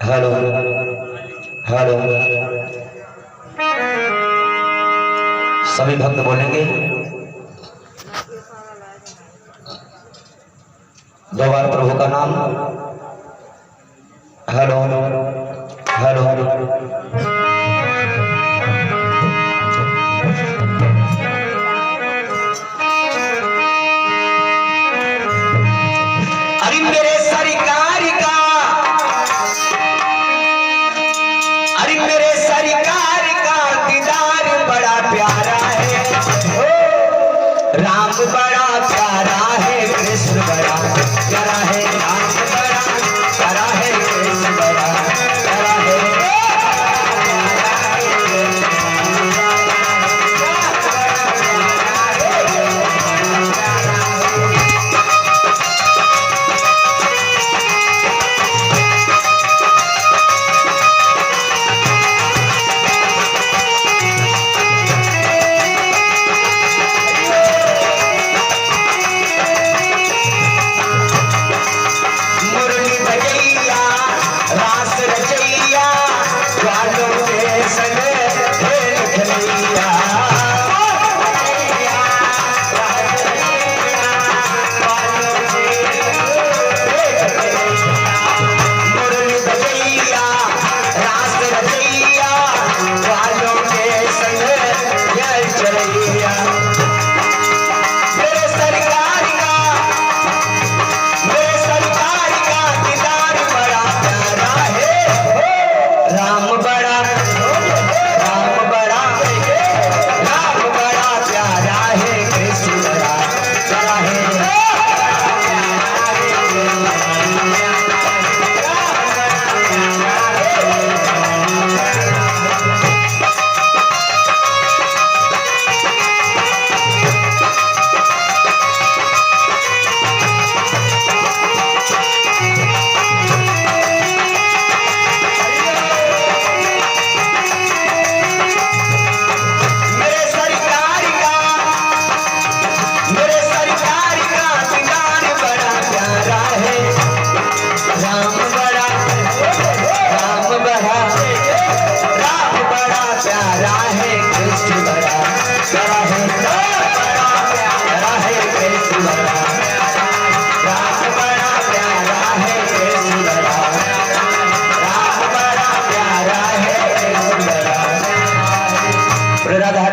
Hello hello, सभी भक्त बोलेंगे। दो बार प्रभु का नाम। हेलो हेलो अरे मेरे सरकार का, अरे मेरे सरकार का दीदार बड़ा प्यारा है। राम बड़ा प्यारा है, कृष्ण बड़ा प्यारा है। राम बड़ा प्यारा है, कृष्ण बड़ा प्यारा है।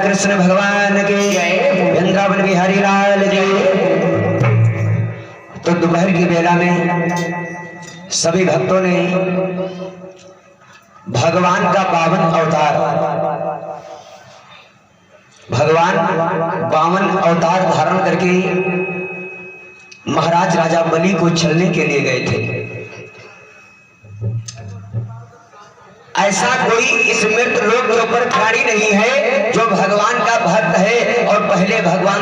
कृष्ण भगवान के वृंदावन बिहारी लाल जी। तो दोपहर की बेला में सभी भक्तों ने भगवान का पावन अवतार, भगवान 52 अवतार धारण करके महाराज राजा बलि को छलने के लिए गए थे। ऐसा कोई इस मृत लोक के ऊपर प्राणी नहीं है जो भगवान का भक्त है और पहले भगवान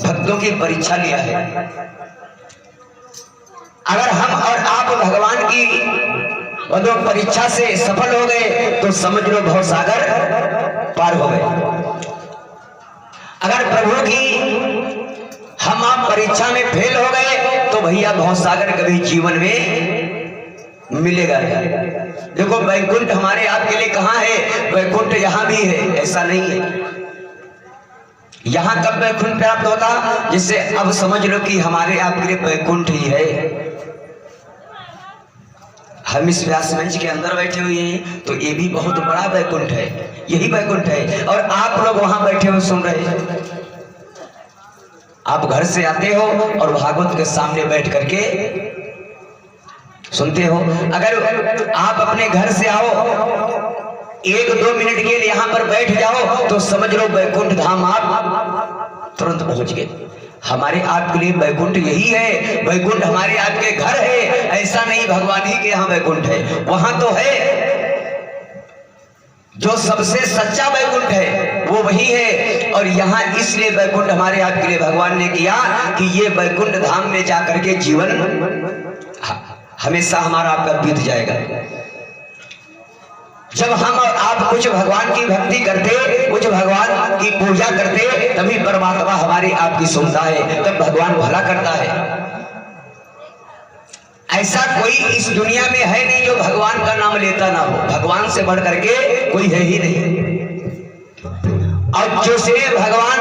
भक्तों की परीक्षा लिया है। अगर हम और आप भगवान की परीक्षा से सफल हो गए तो समझ लो भवसागर पार हो गए। अगर प्रभु की हम आप परीक्षा में फेल हो गए तो भैया भवसागर कभी जीवन में मिलेगा नहीं। देखो वैकुंठ हमारे आपके लिए कहाँ है? वैकुंठ यहाँ भी है, ऐसा नहीं है। यहाँ कब वैकुंठ प्राप्त होता? जिससे अब समझ लो कि हमारे आपके लिए वैकुंठ ही है। हम इस व्यास मंच के अंदर बैठे हुए हैं तो ये भी बहुत बड़ा वैकुंठ है, यही वैकुंठ है। और आप लोग वहां बैठे हुए सुन रहे हैं। आप घर से आते हो और भागवत के सामने बैठ करके सुनते हो? अगर आप अपने घर से आओ 1-2 मिनट के लिए यहाँ पर बैठ जाओ तो समझ लो वैकुंठ धाम आप तुरंत पहुंच गए। हमारे आपके लिए वैकुंठ यही है, वैकुंठ हमारे आपके घर है। ऐसा नहीं भगवान ही के यहाँ वैकुंठ है, वहां तो है जो सबसे सच्चा वैकुंठ है वो वही है। और यहाँ इसलिए वैकुंठ हमारे आपके लिए भगवान ने किया कि ये वैकुंठ धाम में जाकर के जीवन हमेशा हमारा आपका बीत जाएगा। जब हम और आप कुछ भगवान की भक्ति करते, कुछ भगवान की पूजा करते, तभी परमात्मा हमारी आपकी सुनता है, तब भगवान भला करता है। ऐसा कोई इस दुनिया में है नहीं जो भगवान का नाम लेता ना हो। भगवान से बढ़ करके कोई है ही नहीं। और जिसने भगवान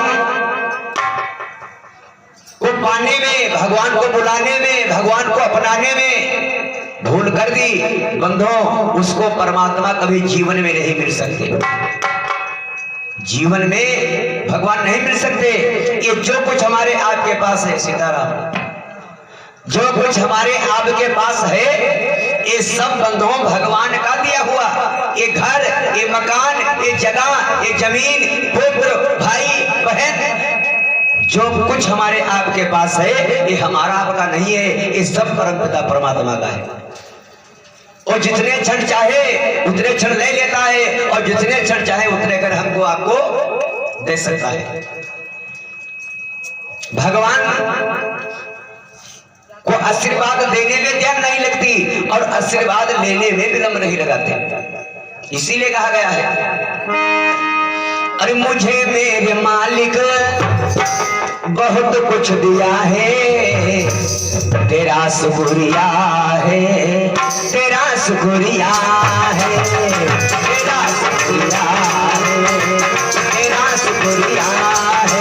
को पाने में, भगवान को बुलाने में, भगवान को अपनाने में भूल कर दी बंधुओं, उसको परमात्मा कभी जीवन में नहीं मिल सकते। जीवन में भगवान नहीं मिल सकते। ये जो कुछ हमारे आपके पास है सीताराम, जो कुछ हमारे आपके पास है, ये सब बंधुओं भगवान का दिया हुआ। ये घर, ये मकान, ये जगह, ये जमीन, पुत्र, भाई, बहन, जो कुछ हमारे आपके पास है ये हमारा आपका नहीं है, ये सब परमपिता परमात्मा का है। और जितने क्षण चाहे उतने क्षण ले लेता है, और जितने क्षण चाहे उतने कर हमको आपको दे सकता है। भगवान को आशीर्वाद देने में देर नहीं लगती और आशीर्वाद लेने में विलंब नहीं लगाते। इसीलिए कहा गया है, अरे मुझे मेरे मालिक बहुत कुछ दिया है, तेरा शुक्रिया है, तेरा शुक्रिया है, तेरा शुक्रिया है, तेरा शुक्रिया है।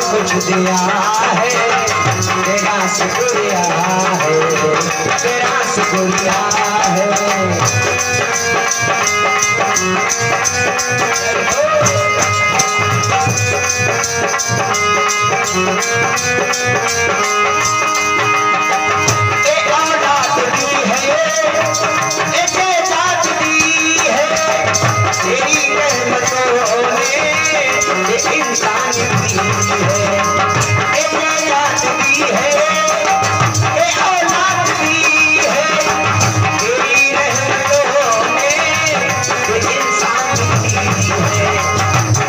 कुछ दिया है, तेरा शुक्रिया है, तेरा शुक्रिया है। एक औलाद दी है, एक जात दी है, तेरी रहमतों ने एक इंसान दी है। एक जात दी है, एक औलाद दी है, तेरी रहमतों ने एक इंसान दी है।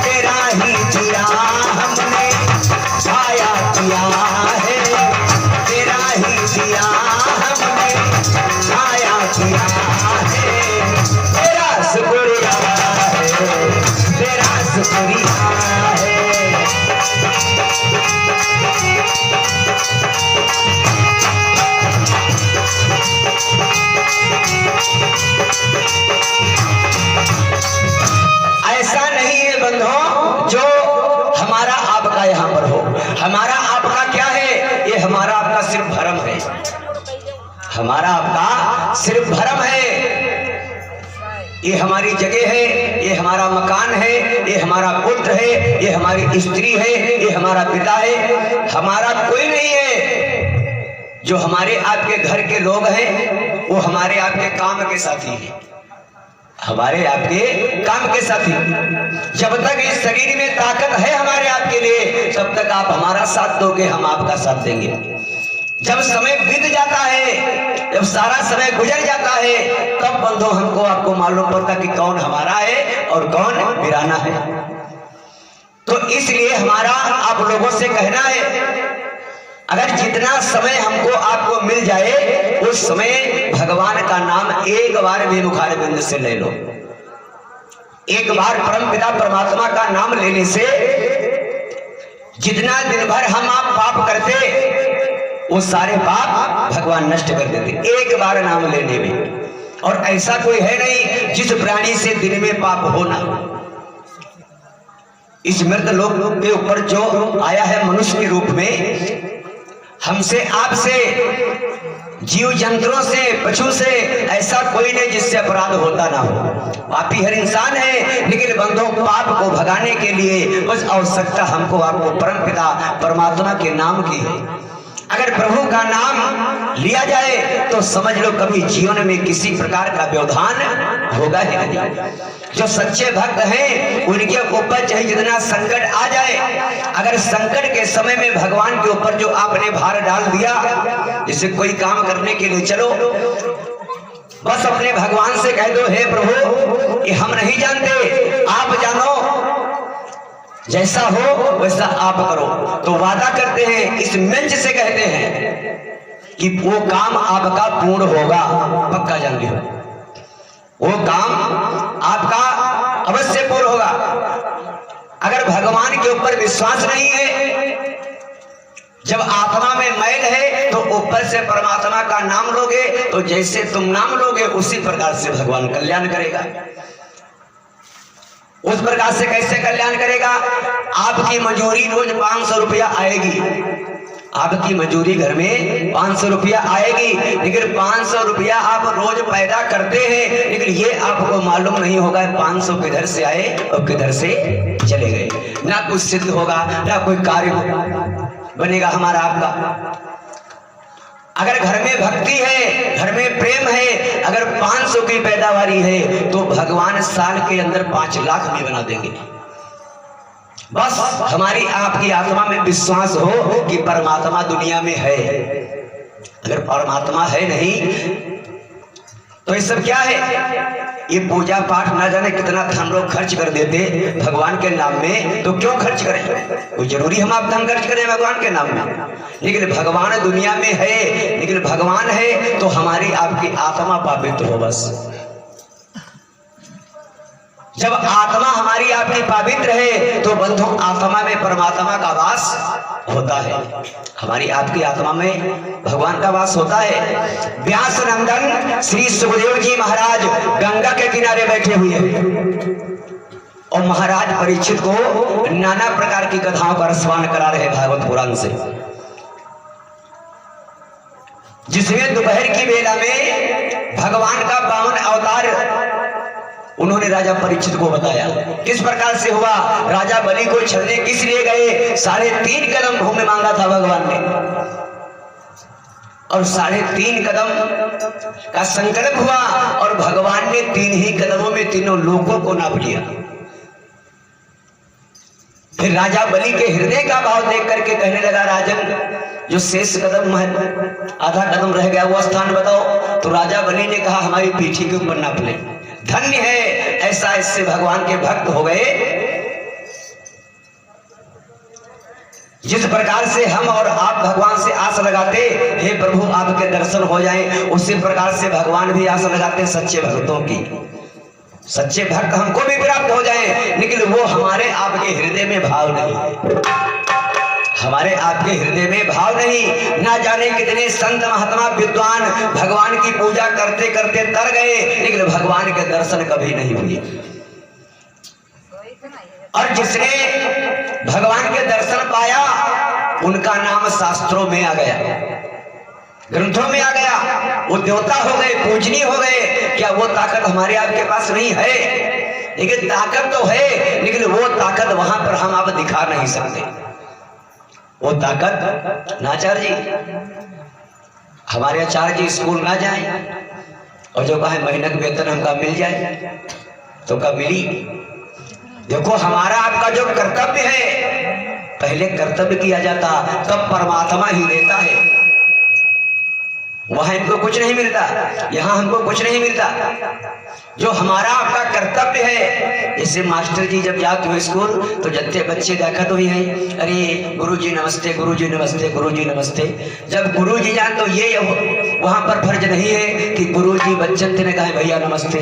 तेरा ही दिया हमने छाया किया है, तेरा ही दिया हमने छाया किया है। तेरा शुक्रिया है, तेरा शुक्रिया है। ऐसा नहीं है बंधुओं जो हमारा आपका यहाँ पर हो। हमारा आपका क्या है? ये हमारा आपका सिर्फ भरम है। हमारा आपका सिर्फ भरम है। ये हमारी जगह है, ये हमारा मकान है, ये हमारा पुत्र है, ये हमारी स्त्री है, ये हमारा पिता है। हमारा कोई नहीं है। जो हमारे आपके घर के लोग हैं वो हमारे आपके काम के साथी हैं, हमारे आपके काम के साथी। जब तक इस शरीर में ताकत है हमारे आपके लिए, तब तक आप हमारा साथ दोगे, हम आपका साथ देंगे। जब समय बीत जाता है, जब सारा समय गुजर जाता है, तब बंधु हमको आपको मालूम पड़ता कि कौन हमारा है और कौन वीराना है। तो इसलिए हमारा आप लोगों से कहना है अगर जितना समय हमको आपको मिल जाए उस समय भगवान का नाम एक बार भी मुखार बिंद से ले लो। एक बार परम पिता परमात्मा का नाम लेने से जितना दिन भर हम आप पाप करते वो सारे पाप भगवान नष्ट कर देते एक बार नाम लेने में। और ऐसा कोई है नहीं जिस प्राणी से दिन में पाप होना। इस मृत लोक के ऊपर जो आया है मनुष्य के रूप में, हमसे आपसे जीव जंतुओं से पशु से ऐसा कोई नहीं जिससे अपराध होता ना हो। पापी हर इंसान है, लेकिन बंधुओं पाप को भगाने के लिए बस आवश्यकता हमको आपको परम पिता परमात्मा के नाम की है। अगर प्रभु का नाम लिया जाए तो समझ लो कभी जीवन में किसी प्रकार का व्यवधान होगा ही नहीं। जो सच्चे भक्त हैं उनके ऊपर चाहे जितना संकट आ जाए, अगर संकट के समय में भगवान के ऊपर जो आपने भार डाल दिया, जैसे कोई काम करने के लिए चलो, बस अपने भगवान से कह दो, हे प्रभु ये हम नहीं जानते, आप जानो, जैसा हो वैसा आप करो। तो वादा करते हैं, इस मंच से कहते हैं कि वो काम आपका पूर्ण होगा, पक्का जान लो, वो काम आपका अवश्य पूर्ण होगा। अगर भगवान के ऊपर विश्वास नहीं है, जब आत्मा में मैल है तो ऊपर से परमात्मा का नाम लोगे तो जैसे तुम नाम लोगे उसी प्रकार से भगवान कल्याण करेगा। उस प्रकार से कैसे कल्याण करेगा? आपकी मजूरी रोज 500 रुपया आएगी, आपकी मजूरी घर में 500 रुपया आएगी, लेकिन 500 रुपया आप रोज पैदा करते हैं, लेकिन ये आपको मालूम नहीं होगा 500 किधर से आए और किधर से चले गए। ना कुछ सिद्ध होगा, ना कोई कार्य बनेगा हमारा आपका। अगर घर में भक्ति है, घर में प्रेम है, अगर 500 की पैदावारी है तो भगवान साल के अंदर 5 लाख में बना देंगे। बस हमारी आपकी आत्मा में विश्वास हो कि परमात्मा दुनिया में है। अगर परमात्मा है नहीं तो ये सब क्या है? ये पूजा पाठ ना जाने कितना धन लोग खर्च कर देते भगवान के नाम में, तो क्यों खर्च करें? कोई जरूरी हम आप धन खर्च करें भगवान के नाम में? लेकिन भगवान दुनिया में है, लेकिन भगवान है तो हमारी आपकी आत्मा पवित्र हो। बस जब आत्मा हमारी आपकी पवित्र है तो बंधु आत्मा में परमात्मा का वास होता है, हमारी आपकी आत्मा में भगवान का वास होता है। व्यास नंदन श्री सुखदेव जी महाराज गंगा के किनारे बैठे हुए हैं और महाराज परीक्षित को नाना प्रकार की कथाओं का रसपान करा रहे भागवत पुराण से, जिसमें दोपहर की बेला में भगवान का पावन अवतार उन्होंने राजा परीक्षित को बताया। किस प्रकार से हुआ? राजा बलि को छलने किस लिए गए? 3.5 कदम भूमि मांगा था भगवान ने, और 3.5 कदम का संकल्प हुआ और भगवान ने 3 ही कदमों में तीनों लोगों को नाप लिया। फिर राजा बलि के हृदय का भाव देख करके कहने लगा, राजन जो शेष कदम है, आधा कदम रह गया, वो स्थान बताओ। तो राजा बलि ने कहा, हमारी पीठी के ऊपर नाप ले। धन्य है ऐसा इससे भगवान के भक्त हो गए। जिस प्रकार से हम और आप भगवान से आस लगाते, हे प्रभु आपके दर्शन हो जाएं, उसी प्रकार से भगवान भी आस लगाते सच्चे भक्तों की। सच्चे भक्त हमको भी प्राप्त हो जाएं, लेकिन वो हमारे आपके हृदय में भाव नहीं है, हमारे आपके हृदय में भाव नहीं। ना जाने कितने संत महात्मा विद्वान भगवान की पूजा करते करते तर गए, लेकिन भगवान के दर्शन कभी नहीं हुए। और जिसने भगवान के दर्शन पाया उनका नाम शास्त्रों में आ गया, ग्रंथों में आ गया, वो देवता हो गए, पूजनीय हो गए। क्या वो ताकत हमारे आपके पास नहीं है? लेकिन ताकत तो है, लेकिन वो ताकत वहां पर हम आप दिखा नहीं सकते। वो ताकत नाचार्य जी, हमारे आचार्य जी स्कूल ना जाए और जो कहे महीने का वेतन हमका मिल जाए, तो कब मिली? देखो हमारा आपका जो कर्तव्य है, पहले कर्तव्य किया जाता तब परमात्मा ही रहता है। वहां इनको कुछ नहीं मिलता, यहाँ हमको कुछ नहीं मिलता। जो हमारा आपका कर्तव्य है, जैसे मास्टर जी जब जाते हो स्कूल तो जत्ते बच्चे देखा तो ही है, अरे गुरुजी नमस्ते, गुरुजी नमस्ते, गुरुजी नमस्ते। जब गुरुजी जान तो ये वहां पर फर्ज नहीं है कि गुरुजी बच्चन ने कहा भैया नमस्ते,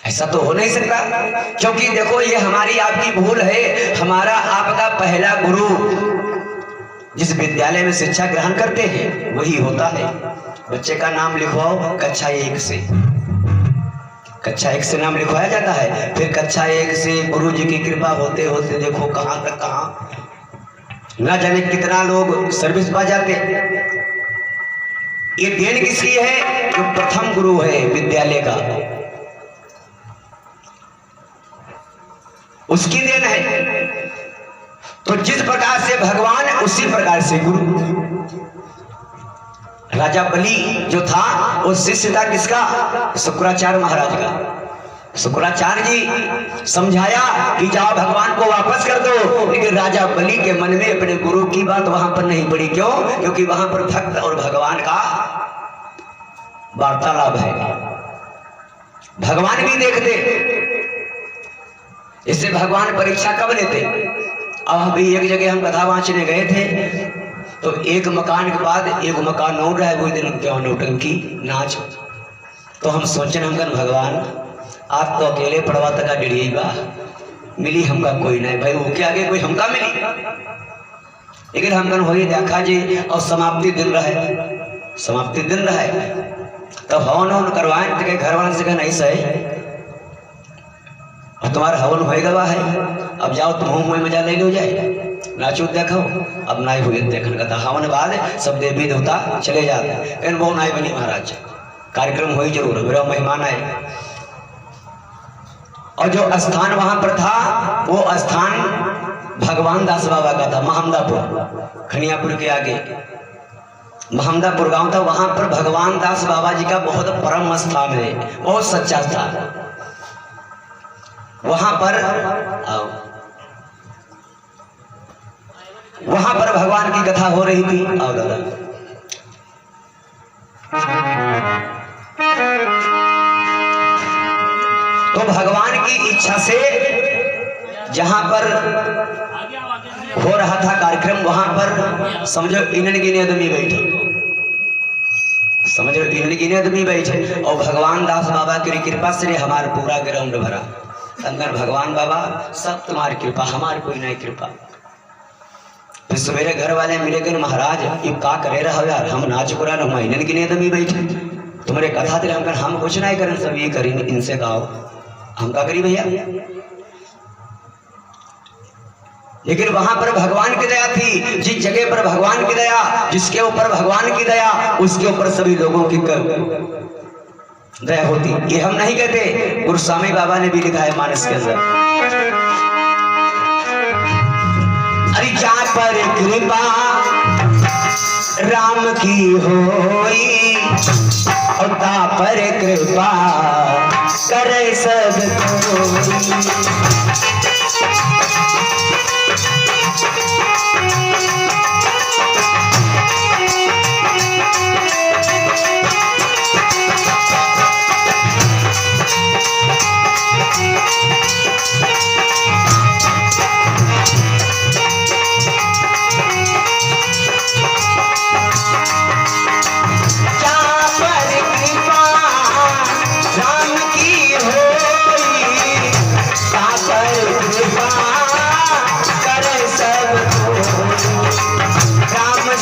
ऐसा तो हो नहीं सकता। क्योंकि देखो ये हमारी आपकी भूल है। हमारा आपका पहला गुरु जिस विद्यालय में शिक्षा ग्रहण करते हैं वही होता है। बच्चे का नाम लिखवाओ कक्षा 1 से, कक्षा 1 से नाम लिखवाया जाता है। फिर कक्षा 1 से गुरु जी की कृपा होते होते देखो कहां तक कहां, ना जाने कितना लोग सर्विस पा जाते। ये देन किसकी है? जो प्रथम गुरु है विद्यालय का, उसकी देन है। तो जिस प्रकार से भगवान उसी प्रकार से गुरु। राजा बलि जो था वो शिष्य था किसका? शुक्राचार्य महाराज का। शुक्राचार्य जी समझाया कि जाओ भगवान को वापस कर दो, लेकिन राजा बलि के मन में अपने गुरु की बात वहां पर नहीं पड़ी। क्यों? क्योंकि वहां पर भक्त और भगवान का वार्तालाप है, भगवान भी देखते। इससे भगवान परीक्षा कब लेते? अब अभी एक जगह हम कथा वांचने गए थे तो एक मकान के बाद एक मकान और रहा है, वो दिन क्या नौटंकी नाच। तो हम सोचने हमकन भगवान आप तो अकेले पड़वा तक डिड़िए बा, मिली हमका कोई नहीं भाई, वो के आगे कोई हमका मिली। लेकिन हमकन हो देखा जी और समाप्ति दिन रहे, समाप्ति दिन रहे तब हवन हवन करवाए तो घर वाले से नहीं सही और तुम्हारा हवन होएगा है, अब जाओ तुम मुँह मजा ले लो जाए नाचो देखो। अब नाई हुए देखने का था हवन बाद सब देवी देवता चले जाते, लेकिन वो नाई बनी महाराज, कार्यक्रम हुई जरूर, मेरा मेहमान आए। और जो स्थान वहां पर था वो स्थान भगवान दास बाबा का था, महमदापुर, खनियापुर के आगे महमदापुर गांव था। वहां पर भगवान दास बाबा जी का बहुत परम स्थान है, बहुत सच्चा स्थान। वहां पर भगवान की कथा हो रही थी। आओ दादा, तो भगवान की इच्छा से जहां पर हो रहा था कार्यक्रम वहां पर समझो इनन गिने आदमी बैठे, समझो इनन गिने आदमी बैठे और भगवान दास बाबा की कृपा से हमारा पूरा ग्राउंड भरा। अंदर भगवान बाबा सब तुम्हारी कृपा, हमारी कोई नहीं कृपा। फिर सवेरे घर वाले मिले गए, महाराज ये का करे रहा यार, हम नाच पुरा न महीने की नहीं तो बैठे तुम्हारे कथा थे हम कुछ नहीं करें, सब ये करें, इनसे कहो हम का करी भैया। लेकिन वहां पर भगवान की दया थी। जिस जगह पर भगवान की दया, जिसके ऊपर भगवान की दया, उसके ऊपर सभी लोगों की दया होती। ये हम नहीं कहते, गुरु स्वामी बाबा ने भी लिखा है मानस के अंदर, अरे जहाँ पर कृपा राम की होई और ता पर कृपा करे सब कोई।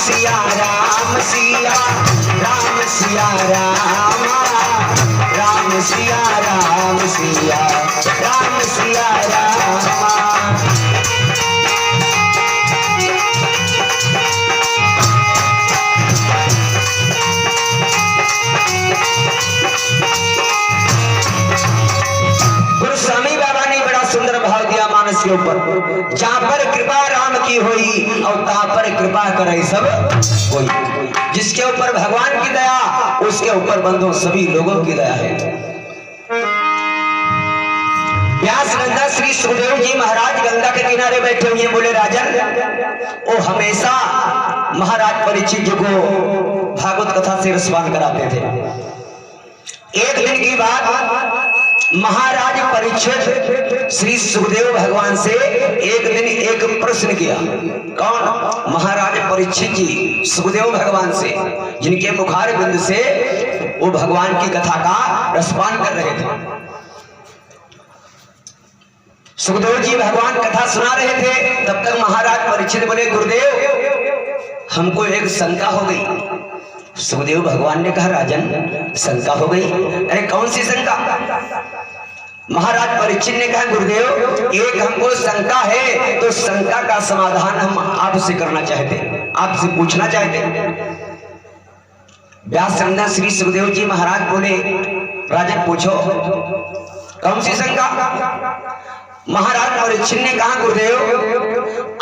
सिया राम सिया राम सिया राम राम सिया राम सिया राम सिया राम। गुरु स्वामी बाबा ने बड़ा सुंदर भाव दिया मानस के ऊपर, जहाँ पर कृपा राम की हुई और तहाँ पर कृपा करे सब कोई। जिसके ऊपर भगवान की दया, उसके ऊपर बंधु सभी लोगों की दया है। व्यास नंदा श्री सुखदेव जी महाराज गंगा के किनारे बैठे हुए, बोले राजन, वो हमेशा महाराज परीक्षित जी को भागवत कथा से रसपान कराते थे। एक दिन की बात, महाराज परीक्षित श्री सुखदेव भगवान से एक दिन एक प्रश्न किया। कौन? महाराज परीक्षित जी सुखदेव भगवान से, जिनके मुखार बिंद से वो भगवान की कथा का रसपान कर रहे थे। सुखदेव जी भगवान कथा सुना रहे थे, तब तक महाराज परीक्षित बोले, गुरुदेव हमको एक शंका हो गई। सुखदेव भगवान ने कहा, राजन शंका हो गई? अरे कौन सी शंका? महाराज परीक्षित ने कहा, गुरुदेव एक हमको शंका है, तो शंका का समाधान हम आपसे करना चाहते, आपसे पूछना चाहते। व्यास नंदन श्री सुखदेव जी महाराज बोले, राजन पूछो, कौन सी शंका? महाराज परीक्षित ने कहा, गुरुदेव